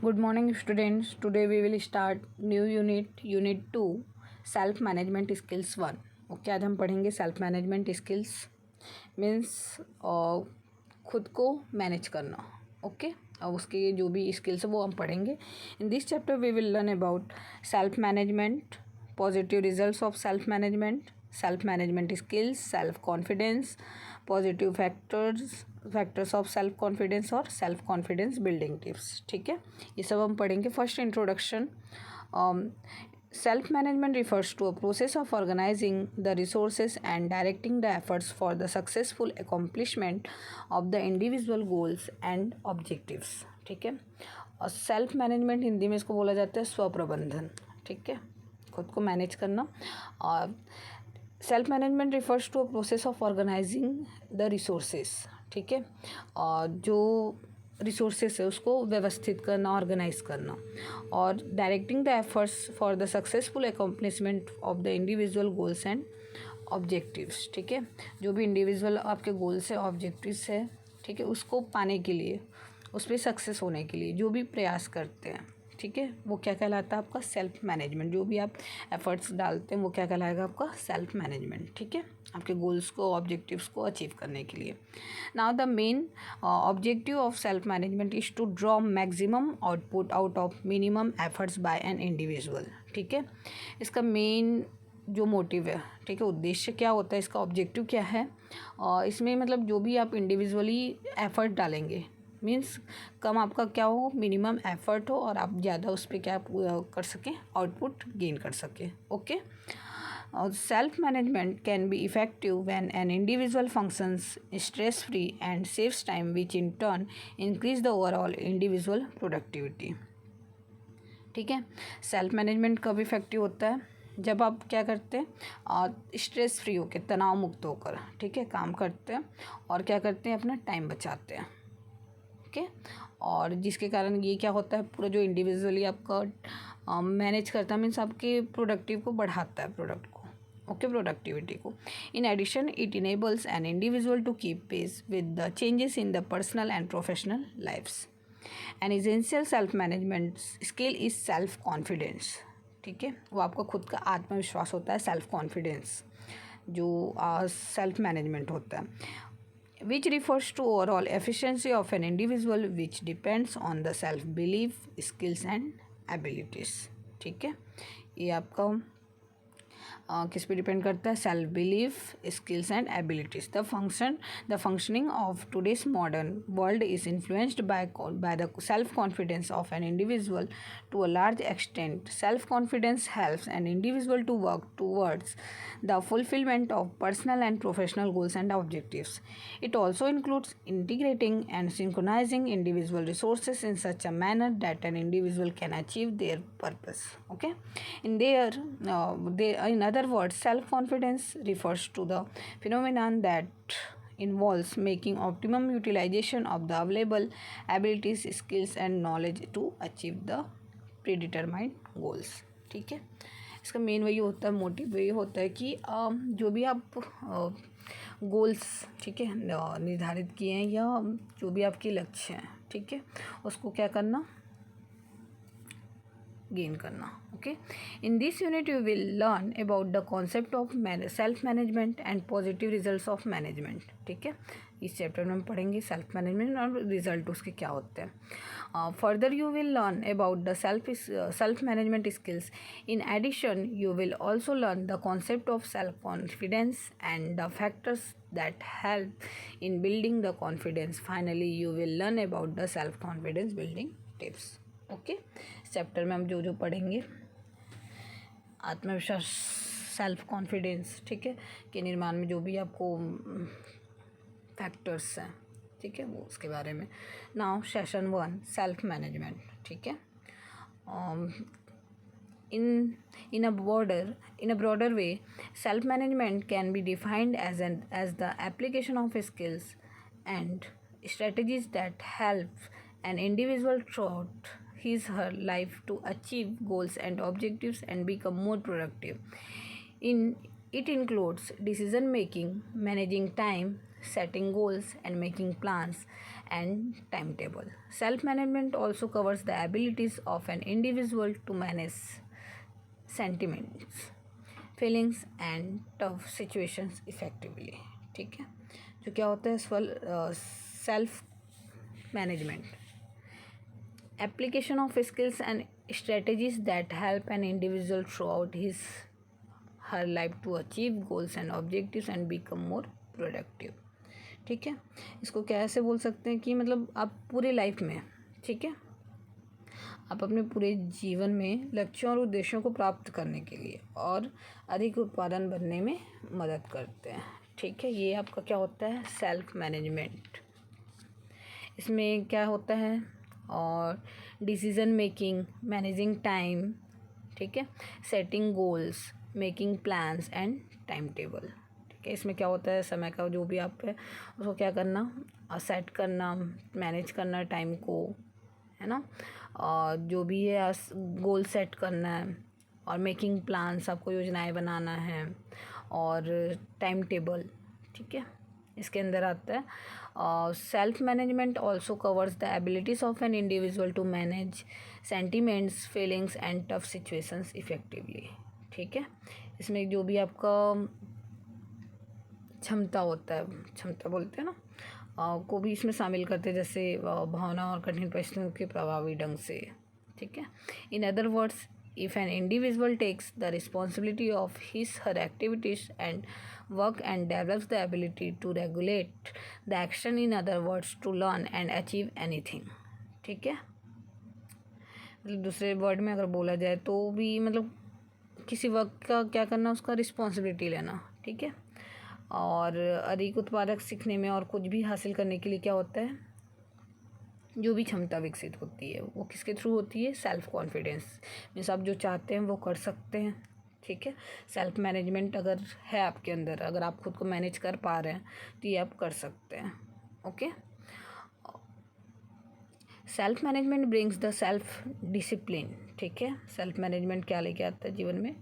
Good morning, students. Today we will start new unit 2, self management skills 1. Okay, आज हम पढ़ेंगे self management skills means खुद को manage करना. ओके, और उसके जो भी स्किल्स है वो हम पढ़ेंगे. In this chapter we will learn about self management, positive results of self management skills, self confidence, positive factors of self confidence और सेल्फ कॉन्फिडेंस बिल्डिंग टिप्स. ठीक है, ये सब हम पढ़ेंगे. First introduction. Self management refers to a process of organizing the resources and directing the efforts for the successful accomplishment of the individual goals and objectives. ठीक है, और सेल्फ मैनेजमेंट हिंदी में इसको बोला जाता है स्वप्रबंधन. ठीक है, खुद को मैनेज करना. और self management refers to a process of organizing the resources. ठीक है, और जो रिसोर्सेस है उसको व्यवस्थित करना, ऑर्गेनाइज करना, और directing the efforts for the successful accomplishment of the individual goals and objectives. ठीक है, जो भी इंडिविजुअल आपके गोल्स है, ऑब्जेक्टिव्स है, ठीक है, उसको पाने के लिए, उस पर सक्सेस होने के लिए जो भी प्रयास करते हैं, ठीक है, वो क्या कहलाता है आपका सेल्फ मैनेजमेंट. जो भी आप एफर्ट्स डालते हैं वो क्या कहलाएगा आपका सेल्फ मैनेजमेंट. ठीक है, आपके गोल्स को, ऑब्जेक्टिव्स को अचीव करने के लिए. Now the main objective of self management is to draw maximum output out of minimum efforts by an individual. ठीक है, इसका मेन जो मोटिव है, ठीक है, उद्देश्य क्या होता है, इसका ऑब्जेक्टिव क्या है, और इसमें मतलब जो भी आप इंडिविजुअली एफर्ट डालेंगे मीन्स कम आपका क्या हो, मिनिमम एफर्ट हो, और आप ज़्यादा उस पर क्या कर सकें, आउटपुट गेन कर सकें. ओके, और self management can be effective when an individual functions stress free and saves time which in turn increase the overall individual productivity. ठीक है, सेल्फ मैनेजमेंट कब इफेक्टिव होता है, जब आप क्या करते हैं, और स्ट्रेस फ्री होकर, तनाव मुक्त होकर, ठीक है, काम करते हैं, और क्या करते हैं, अपना टाइम बचाते हैं. ओके, और जिसके कारण ये क्या होता है, पूरा जो इंडिविजुअली आपका मैनेज करता है मीन्स आपके प्रोडक्टिव को बढ़ाता है, प्रोडक्ट को, ओके, प्रोडक्टिविटी को. In addition it enables an individual to keep pace with the changes in the personal and professional lifes. An essential self management skill is self confidence. ठीक है, वो आपका खुद का आत्मविश्वास होता है, सेल्फ कॉन्फिडेंस जो सेल्फ मैनेजमेंट होता है, which refers to overall efficiency of an individual which depends on the self belief, skills and abilities. ठीक है, ये आपका किस पे डिपेंड करता है, self belief, skills and abilities. The functioning of today's modern world is influenced by the self confidence of an individual to a large extent. Self confidence helps an individual to work towards the fulfillment of personal and professional goals and objectives. It also includes integrating and synchronizing individual resources in such a manner that an individual can achieve their purpose. Okay, in other words, self-confidence refers to the phenomenon that involves making optimum utilization of the available abilities, skills and knowledge to achieve the predetermined goals. ठीक है, इसका main वही होता है, motive वही होता है कि जो भी आप गोल्स, ठीक है, निर्धारित किए हैं, या जो भी आपके लक्ष्य हैं, ठीक है, उसको क्या करना, गेन करना. Okay, in this unit you will learn about the concept of self management and positive results of management. ठीक है, इस चैप्टर में हम पढ़ेंगे सेल्फ मैनेजमेंट और रिजल्ट उसके क्या होते हैं. Further you will learn about the self management skills. In addition you will also learn the concept of self confidence and the factors that help in building the confidence. Finally you will learn about the self confidence building tips. Okay, chapter में हम जो जो पढ़ेंगे, आत्मविश्वास, self confidence, ठीक है, के निर्माण में जो भी आपको फैक्टर्स हैं, ठीक है, वो उसके बारे में. Now session 1, self management. ठीक है, in a broader way, self management can be defined as the application of skills and strategies that help an individual throughout her life to achieve goals and objectives and become more productive. It includes decision making, managing time, setting goals and making plans, and timetable. Self-management also covers the abilities of an individual to manage sentiments, feelings and tough situations effectively. ठीक है, जो क्या होता है self management, application of skills and strategies that help an individual throughout his her life to achieve goals and objectives and become more productive. ठीक है, इसको कैसे बोल सकते हैं कि मतलब आप पूरी लाइफ में, ठीक है, आप अपने पूरे जीवन में लक्ष्यों और उद्देश्यों को प्राप्त करने के लिए और अधिक उत्पादन बनने में मदद करते हैं. ठीक है, ये आपका क्या होता है सेल्फ मैनेजमेंट. इसमें क्या होता है और डिसीज़न मेकिंग, मैनेजिंग टाइम, ठीक है, setting goals, making plans and time table. ठीक है, इसमें क्या होता है समय का जो भी आप है उसको क्या करना, सेट करना, मैनेज करना टाइम को, है ना, और जो भी है गोल सेट करना है और मेकिंग प्लान्स, आपको योजनाएं बनाना है और टाइम टेबल. ठीक है, इसके अंदर आता है. Self management also covers the abilities of an individual to manage sentiments, feelings and tough situations effectively. ठीक है, इसमें जो भी आपका क्षमता होता है, क्षमता बोलते हैं ना, को भी इसमें शामिल करते हैं, जैसे भावना और कठिन परिस्थितियों के प्रभावी ढंग से. ठीक है, in other words, if an individual takes the responsibility of his her activities and work and develops the ability to regulate the action, in other words to learn and achieve anything. ठीक है, मतलब दूसरे word में अगर बोला जाए तो भी मतलब किसी वर्क का क्या करना, उसका रिस्पॉन्सिबिलिटी लेना. ठीक है, और अधिक उत्पादक सीखने में और कुछ भी हासिल करने के लिए क्या होता है, जो भी क्षमता विकसित होती है वो किसके थ्रू होती है, सेल्फ कॉन्फिडेंस. मीन्स आप जो चाहते हैं वो कर सकते हैं. ठीक है, सेल्फ मैनेजमेंट अगर है आपके अंदर, अगर आप खुद को मैनेज कर पा रहे हैं तो ये आप कर सकते हैं. Okay, self management brings the self discipline. ठीक है, सेल्फ मैनेजमेंट क्या लेके आता है जीवन में,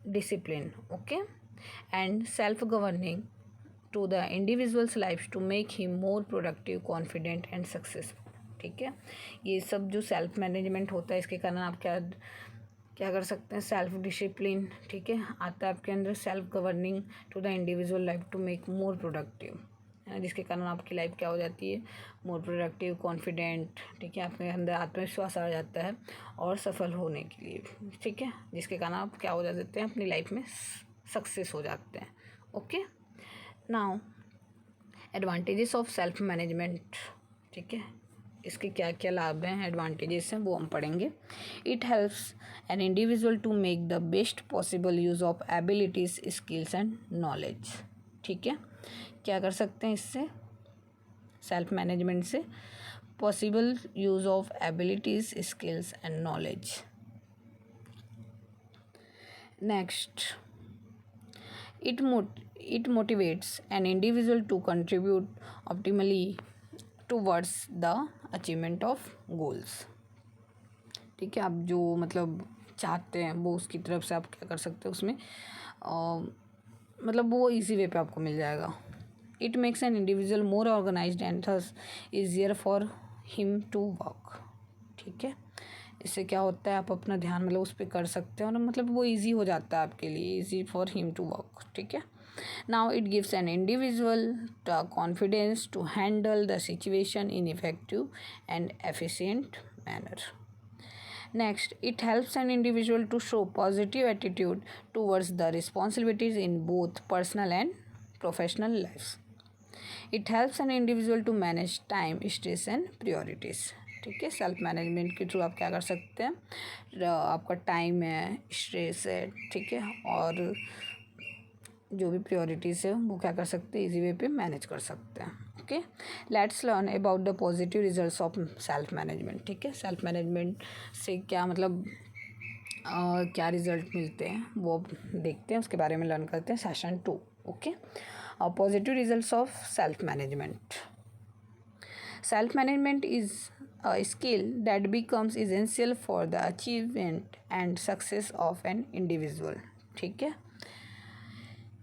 discipline. Okay, and self-governing to the individual's life to make him more productive, confident and successful. ठीक है, ये सब जो सेल्फ मैनेजमेंट होता है इसके कारण आप क्या क्या कर सकते हैं, सेल्फ डिसिप्लिन. ठीक है, आता है आपके अंदर self governing to the individual life to make more productive, है ना, जिसके कारण आपकी लाइफ क्या हो जाती है, मोर प्रोडक्टिव, कॉन्फिडेंट. ठीक है, आपके अंदर आत्मविश्वास आ जाता है और सफल होने के लिए. ठीक है, जिसके कारण आप क्या हो जाते हैं, अपनी लाइफ में सक्सेस हो जाते हैं. Okay, now advantages of self management. ठीक है, इसके क्या क्या लाभ हैं, एडवांटेजेस हैं, वो हम पढ़ेंगे. It helps an individual to make the best possible use of abilities, skills and knowledge. ठीक है, क्या कर सकते हैं इससे, सेल्फ मैनेजमेंट से, possible use of abilities, skills and knowledge. Next, it motivates an individual to contribute optimally towards the achievement of goals. ठीक है, आप जो मतलब चाहते हैं वो उसकी तरफ से आप क्या कर सकते हैं उसमें, मतलब वो इजी वे पे आपको मिल जाएगा. It makes an individual more organized and thus easier for him to work. ठीक है, इससे क्या होता है, आप अपना ध्यान मतलब उस पर कर सकते हैं और मतलब वो इजी हो जाता है आपके लिए, easy for him to work. ठीक है, now it gives an individual the confidence to handle the situation in effective and efficient manner. Next, it helps an individual to show positive attitude towards the responsibilities in both personal and professional life. It helps an individual to manage time, stress and priorities. ठीक है, self management के through आप क्या कर सकते हैं, आपका time है, स्ट्रेस है, ठीक है, और जो भी प्रायोरिटीज़ है वो क्या कर सकते हैं, इजी वे पे मैनेज कर सकते हैं. Okay, let's learn about the positive results of self management. ठीक है, सेल्फ मैनेजमेंट से क्या मतलब क्या रिजल्ट मिलते हैं वो देखते हैं, उसके बारे में लर्न करते हैं session 2. Okay, positive results of self management. Self management is a skill that becomes essential for the achievement and success of an individual. ठीक है,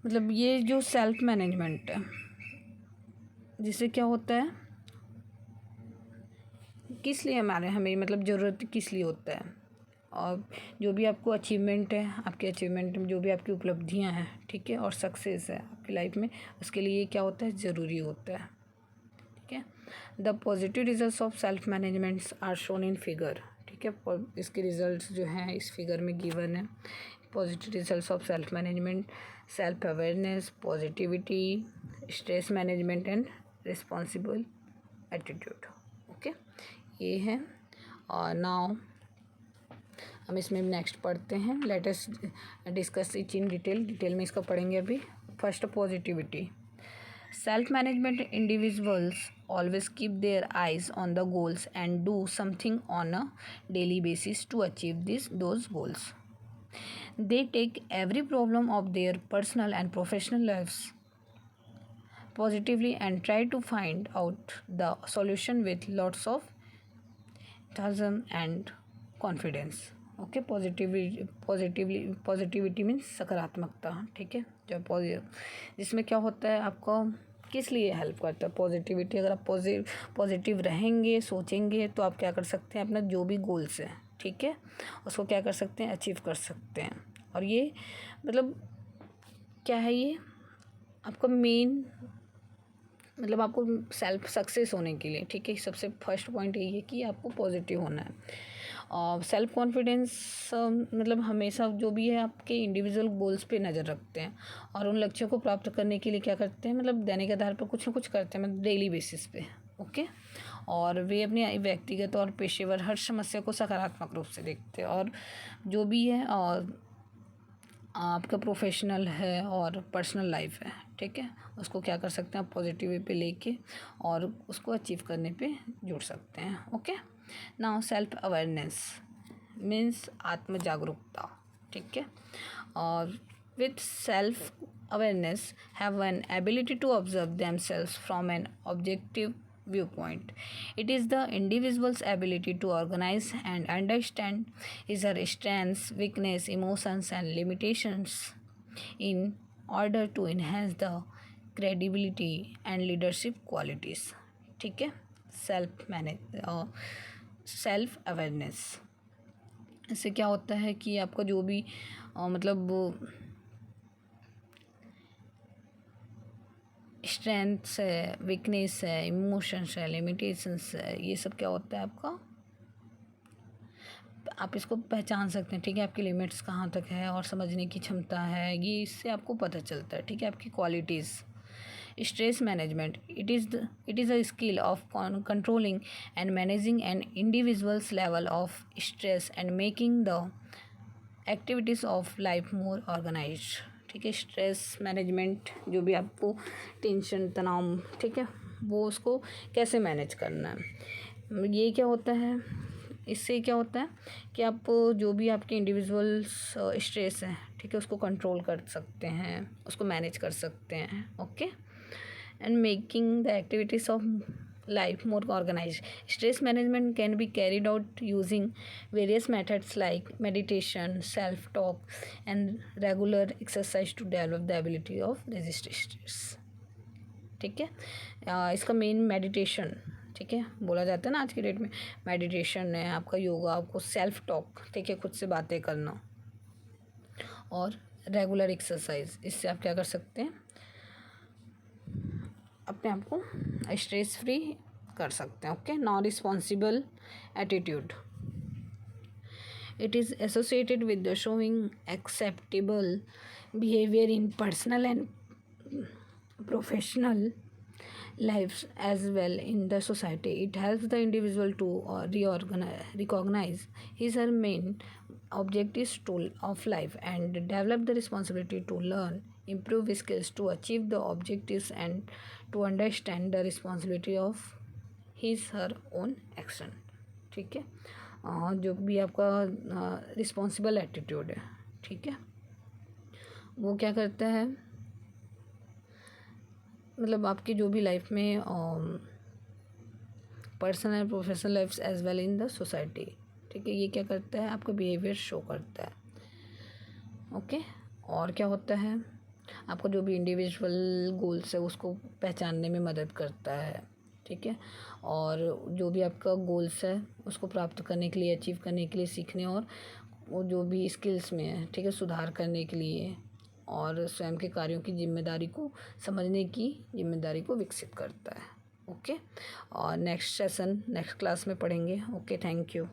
मतलब ये जो सेल्फ मैनेजमेंट है जिससे क्या होता है, किस लिए हमें मतलब ज़रूरत किस लिए होता है, और जो भी आपको अचीवमेंट है, आपके अचीवमेंट में जो भी आपकी उपलब्धियां हैं, ठीक है, और सक्सेस है आपकी लाइफ में, उसके लिए क्या होता है, ज़रूरी होता है। ठीक है, the positive results of self managements are shown in figure. ठीक है, इसके रिजल्ट्स जो हैं इस फिगर में गिवन है। Positive results of self management: self awareness, positivity, stress management and responsible attitude. Okay, ये है। और नाउ हम इसमें नेक्स्ट पढ़ते हैं। Let us discuss etch in detail में इसका पढ़ेंगे अभी। First, positivity. Self management individuals always keep their eyes on the goals and do something on a daily basis to achieve those goals. They take every problem of their personal and professional lives positively and try to find out the solution with lots of enthusiasm and confidence. Okay, positivity means सकारात्मकता। ठीक है, जो जिसमें क्या होता है, आपको किस लिए हेल्प करता है पॉजिटिविटी। अगर आप पॉजिटिव रहेंगे, सोचेंगे, तो आप क्या कर सकते हैं, अपना जो भी गोल्स है, ठीक है, उसको क्या कर सकते हैं, अचीव कर सकते हैं। और ये मतलब क्या है, ये आपका मेन मतलब आपको सेल्फ सक्सेस होने के लिए, ठीक है, सबसे फर्स्ट पॉइंट यही है कि आपको पॉजिटिव होना है। और सेल्फ कॉन्फिडेंस मतलब हमेशा जो भी है आपके इंडिविजुअल गोल्स पे नज़र रखते हैं और उन लक्ष्यों को प्राप्त करने के लिए क्या करते हैं, मतलब दैनिक आधार पर कुछ ना कुछ करते हैं, मतलब डेली बेसिस पे। ओके, और वे अपने व्यक्तिगत और पेशेवर हर समस्या को सकारात्मक रूप से देखते हैं, और जो भी है और आपका प्रोफेशनल है और पर्सनल लाइफ है, ठीक है, उसको क्या कर सकते हैं आप पॉजिटिव वे पे लेके और उसको अचीव करने पे जुड़ सकते हैं। Okay, now self awareness means आत्म जागरूकता। ठीक है, और with self awareness have an ability to observe themselves from an objective viewpoint. It is the individual's ability to organize and understand his or her strengths, weakness, emotions, and limitations in order to enhance the credibility and leadership qualities. ठीक है, self awareness इससे क्या होता है कि आपका जो भी मतलब स्ट्रेंथ्स है, वीकनेस है, इमोशंस है, लिमिटेशंस है, ये सब क्या होता है आपका, आप इसको पहचान सकते हैं। ठीक है, आपकी लिमिट्स कहाँ तक है और समझने की क्षमता है, ये इससे आपको पता चलता है। ठीक है, आपकी qualities. Stress management it is a skill of controlling and managing an individuals level of stress and making the activities of life more organized. ठीक है, स्ट्रेस मैनेजमेंट जो भी आपको टेंशन, तनाव, ठीक है, वो उसको कैसे मैनेज करना है, ये क्या होता है, इससे क्या होता है कि आप जो भी आपके इंडिविजुअल्स स्ट्रेस है, ठीक है, उसको कंट्रोल कर सकते हैं, उसको मैनेज कर सकते हैं। Okay, and making the activities of life more organized. Stress management can be carried out using various methods like meditation, self-talk, and regular exercise to develop the ability of resist stress. ठीक है, इसका main meditation, ठीक है, बोला जाता है ना आज की डेट में, मेडिटेशन है आपका, योगा, आपको सेल्फ टॉक, ठीक है, खुद से बातें करना, और रेगुलर एक्सरसाइज, इससे आप क्या कर सकते हैं, अपने आप को स्ट्रेस फ्री कर सकते हैं। Okay, now responsible attitude it is associated with the showing acceptable behaviour in personal and professional lives as well in the society. It helps the individual to recognize his or her main objectives of life and develop the responsibility to learn, improve skills to achieve the objectives and to understand the responsibility of his her own action. ठीक है, जो भी आपका responsible attitude है, ठीक है, वो क्या करता है, मतलब आपकी जो भी लाइफ में personal and professional life as well in the society, ठीक है, ये क्या करता है, आपका बिहेवियर शो करता है। ओके, और क्या होता है, आपको जो भी इंडिविजुअल गोल्स है उसको पहचानने में मदद करता है। ठीक है। और जो भी आपका गोल्स है उसको प्राप्त करने के लिए, अचीव करने के लिए, सीखने और वो जो भी स्किल्स में है, ठीक है, सुधार करने के लिए और स्वयं के कार्यों की जिम्मेदारी को समझने की जिम्मेदारी को विकसित करता है। ओके, और नेक्स्ट सेशन नेक्स्ट क्लास में पढ़ेंगे। Okay, thank you.